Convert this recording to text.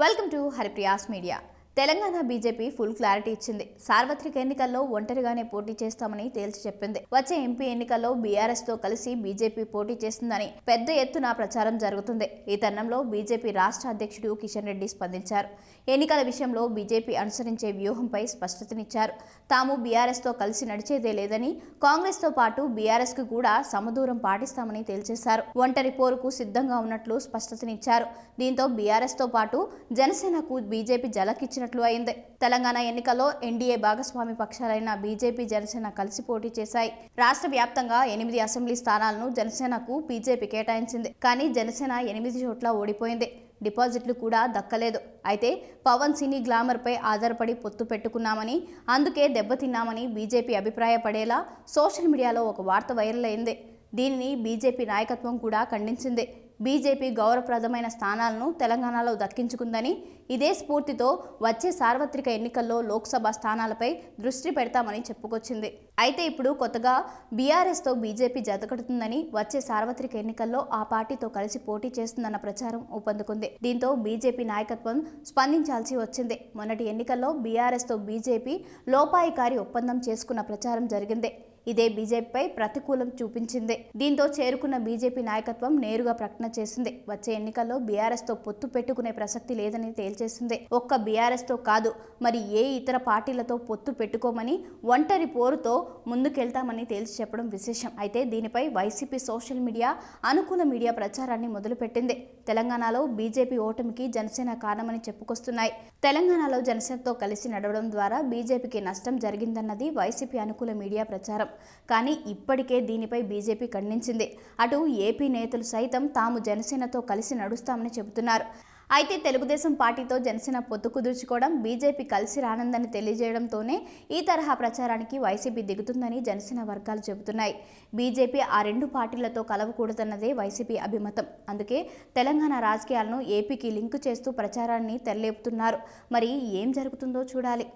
Welcome to Haripriya's media. Telangana BJP full clarity ఇచ్చింది. సార్వత్రిక ఎన్నికల్లో ఒంటరిగానే పోటీ చేస్తామని తేల్చి చెప్పింది. వచ్చే ఎంపీ ఎన్నికల్లో బీఆర్ఎస్ తో కలిసి బీజేపీ పోటీ చేస్తుందని పెద్ద ఎత్తున ప్రచారం జరుగుతుంది. ఈ తరుణంలో బీజేపీ రాష్ట్ర అధ్యక్షుడు కిషన్ రెడ్డి స్పందించారు. ఎన్నికల విషయంలో బీజేపీ అనుసరించే వ్యూహంపై స్పష్టతనిచ్చారు. తాము బీఆర్ఎస్ తో కలిసి నడిచేదే లేదని, కాంగ్రెస్ తో పాటు బీఆర్ఎస్ కు కూడా సమదూరం పాటిస్తామని తేల్చేశారు. ఒంటరి పోరుకు సిద్ధంగా ఉన్నట్లు స్పష్టతనిచ్చారు. దీంతో బీఆర్ఎస్ తో పాటు జనసేనకు బీజేపీ జలకిచ్చిన అయింది. తెలంగాణ ఎన్నికల్లో ఎన్డీఏ భాగస్వామి పక్షాలైన బీజేపీ, జనసేన కలిసి పోటీ చేశాయి. రాష్ట్ర వ్యాప్తంగా 8 అసెంబ్లీ స్థానాలను జనసేనకు బీజేపీ కేటాయించింది. కానీ జనసేన 8 చోట్ల ఓడిపోయింది. డిపాజిట్లు కూడా దక్కలేదు. అయితే పవన్ సినీ గ్లామర్ పై ఆధారపడి పొత్తు పెట్టుకున్నామని, అందుకే దెబ్బతిన్నామని బీజేపీ అభిప్రాయపడేలా సోషల్ మీడియాలో ఒక వార్త వైరల్ అయింది. దీనిని బీజేపీ నాయకత్వం కూడా ఖండించింది. బీజేపీ గౌరవప్రదమైన స్థానాలను తెలంగాణలో దక్కించుకుందని, ఇదే స్ఫూర్తితో వచ్చే సార్వత్రిక ఎన్నికల్లో లోక్సభ స్థానాలపై దృష్టి పెడతామని చెప్పుకొచ్చింది. అయితే ఇప్పుడు కొత్తగా బీఆర్ఎస్తో బీజేపీ జతకడుతుందని, వచ్చే సార్వత్రిక ఎన్నికల్లో ఆ పార్టీతో కలిసి పోటీ చేస్తుందన్న ప్రచారం ఊపందుకుంది. దీంతో బీజేపీ నాయకత్వం స్పందించాల్సి వచ్చింది. మొన్నటి ఎన్నికల్లో బీఆర్ఎస్తో బీజేపీ లోపాయికారి ఒప్పందం చేసుకున్న ప్రచారం జరిగింది. ఇదే బీజేపీపై ప్రతికూలం చూపించింది. దీంతో చేరుకున్న బీజేపీ నాయకత్వం నేరుగా ప్రకటన చేసింది. వచ్చే ఎన్నికల్లో బీఆర్ఎస్ తో పొత్తు పెట్టుకునే ప్రసక్తి లేదని తేల్చేసింది. ఒక్క బీఆర్ఎస్ తో కాదు, మరి ఏ ఇతర పార్టీలతో పొత్తు పెట్టుకోమని, ఒంటరి పోరుతో ముందుకెళ్తామని తేల్చి చెప్పడం విశేషం. అయితే దీనిపై వైసీపీ సోషల్ మీడియా, అనుకూల మీడియా ప్రచారాన్ని మొదలుపెట్టింది. తెలంగాణలో బీజేపీ ఓటమికి జనసేన కారణమని చెప్పుకొస్తున్నాయి. తెలంగాణలో జనసేనతో కలిసి నడవడం ద్వారా బీజేపీకి నష్టం జరిగిందన్నది వైసీపీ అనుకూల మీడియా ప్రచారం. కానీ ఇప్పటికే దీనిపై బీజేపీ ఖండించింది. అటు ఏపీ నేతలు సైతం తాము జనసేనతో కలిసి నడుస్తామని చెబుతున్నారు. అయితే తెలుగుదేశం పార్టీతో జనసేన పొత్తు కుదుర్చుకోవడం, బీజేపీ కలిసి రానుందని తెలియజేయడంతోనే ఈ తరహా ప్రచారానికి వైసీపీ దిగుతుందని జనసేన వర్గాలు చెబుతున్నాయి. బీజేపీ ఆ రెండు పార్టీలతో కలవకూడదన్నదే వైసీపీ అభిమతం. అందుకే తెలంగాణ రాజకీయాలను ఏపీకి లింకు చేస్తూ ప్రచారాన్ని తెరలేపుతున్నారు. మరి ఏం జరుగుతుందో చూడాలి.